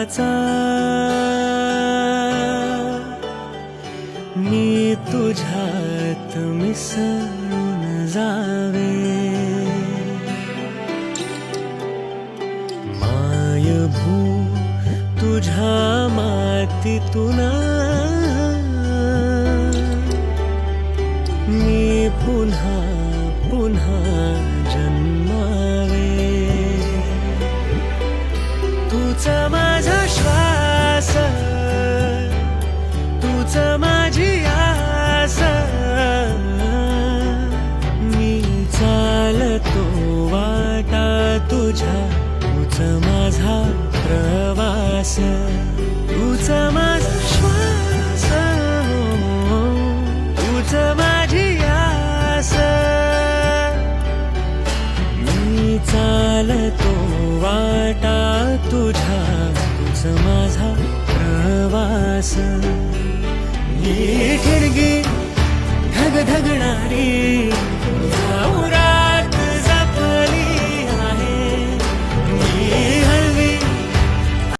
जगाचा मी तुझ्यात मिसळून जावे, मायभू तुझ्या मातीतून मी पुन्हा पुन्हा जन्मावे, तूच माझा श्वास, तूच माझी आस, मी चालतो वाटा तुझ्या, तूच माझा प्रवास, तूच माझा श्वास, तूच माझी आस, मी चालतो वाटा तुझ्या, तूच माझा प्रवास. ही ठिणगी धगधगणारी